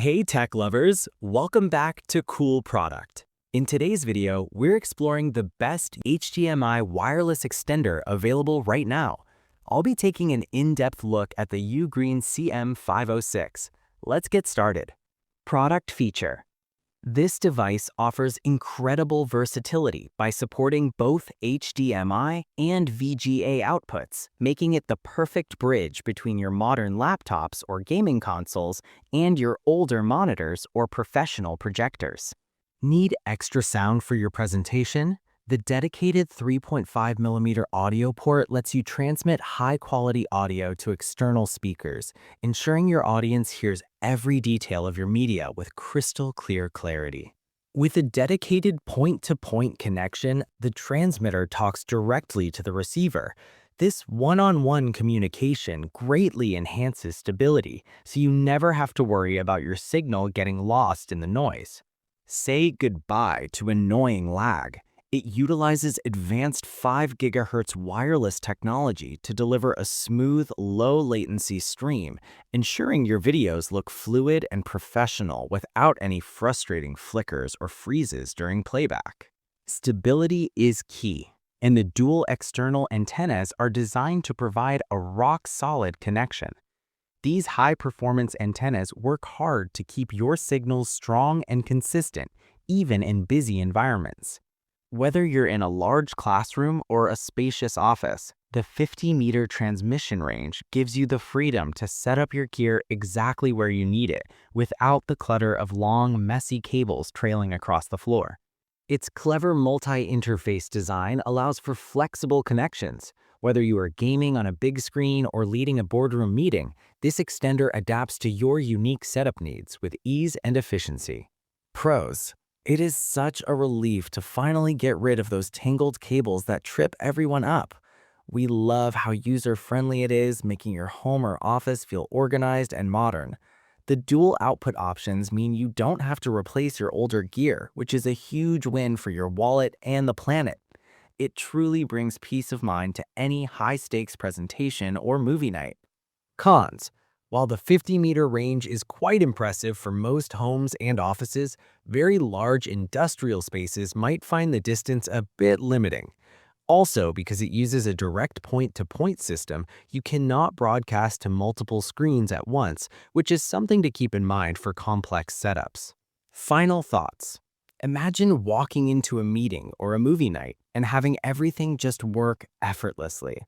Hey tech lovers, welcome back to Cool Product. In today's video, we're exploring the best HDMI wireless extender available right now. I'll be taking an in-depth look at the Ugreen CM506. Let's get started. Product feature. This device offers incredible versatility by supporting both HDMI and VGA outputs, making it the perfect bridge between your modern laptops or gaming consoles and your older monitors or professional projectors. Need extra sound for your presentation? The dedicated 3.5mm audio port lets you transmit high-quality audio to external speakers, ensuring your audience hears every detail of your media with crystal clear clarity. With a dedicated point-to-point connection, the transmitter talks directly to the receiver. This one-on-one communication greatly enhances stability, so you never have to worry about your signal getting lost in the noise. Say goodbye to annoying lag. It utilizes advanced 5 GHz wireless technology to deliver a smooth, low-latency stream, ensuring your videos look fluid and professional without any frustrating flickers or freezes during playback. Stability is key, and the dual external antennas are designed to provide a rock-solid connection. These high-performance antennas work hard to keep your signals strong and consistent, even in busy environments. Whether you're in a large classroom or a spacious office, the 50-meter transmission range gives you the freedom to set up your gear exactly where you need it, without the clutter of long, messy cables trailing across the floor. Its clever multi-interface design allows for flexible connections. Whether you are gaming on a big screen or leading a boardroom meeting, this extender adapts to your unique setup needs with ease and efficiency. Pros. It is such a relief to finally get rid of those tangled cables that trip everyone up. We love how user-friendly it is, making your home or office feel organized and modern. The dual output options mean you don't have to replace your older gear, which is a huge win for your wallet and the planet. It truly brings peace of mind to any high-stakes presentation or movie night. Cons. While the 50-meter range is quite impressive for most homes and offices, very large industrial spaces might find the distance a bit limiting. Also, because it uses a direct point-to-point system, you cannot broadcast to multiple screens at once, which is something to keep in mind for complex setups. Final thoughts. Imagine walking into a meeting or a movie night and having everything just work effortlessly.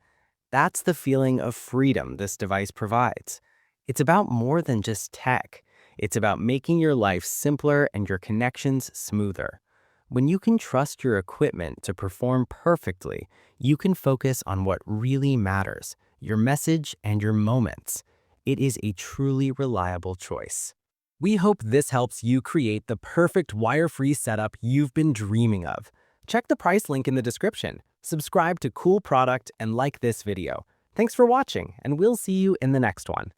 That's the feeling of freedom this device provides. It's about more than just tech. It's about making your life simpler and your connections smoother. When you can trust your equipment to perform perfectly, you can focus on what really matters, your message and your moments. It is a truly reliable choice. We hope this helps you create the perfect wire-free setup you've been dreaming of. Check the price link in the description, subscribe to Cool Product, and like this video. Thanks for watching, and we'll see you in the next one.